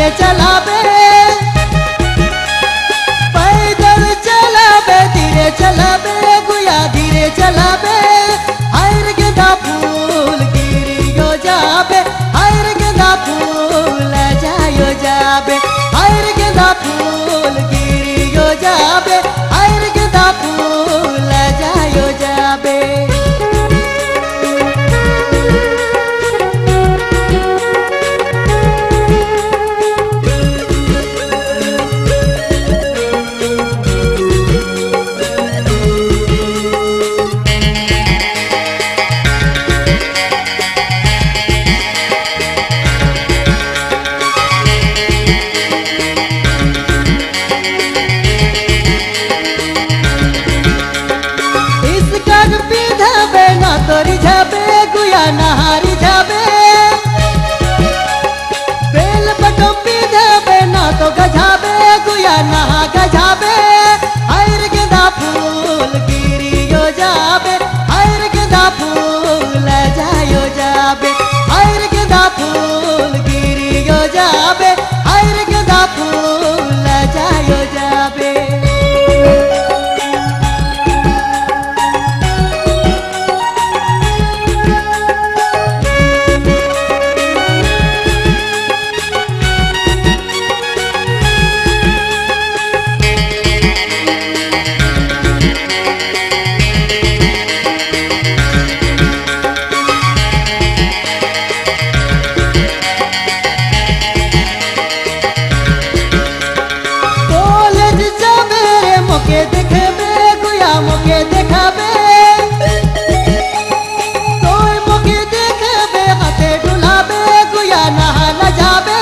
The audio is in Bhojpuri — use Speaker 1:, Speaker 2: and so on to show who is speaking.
Speaker 1: धीरे चलावे, पैदल चलावे धीरे चलावे, गुया धीरे चलावे। हर गेंदा फूल गिरियो जाबे, हर गेंदा फूल जायो जाबे, हर गेंदा फूल गिरियो जाबे, हर गेंदा फूल जायो जाबे। तोरी जाबे गुया नहारी जाबे, बेल पटोपी जाबे ना तो गजाबे, गुया नहा गजाबे। हर गेंदा फूल गिरियो जाबे, हर गेंदा फूल जायो जाबे, हर गेंदा फूल गिरियो जाबे, हर गेंदा फूल जायो जाबे। मोके देखाबे गुया मोके देखाबे, तोय मोके देखाबे हाथे डुलाबे, गुया नहा न जाबे।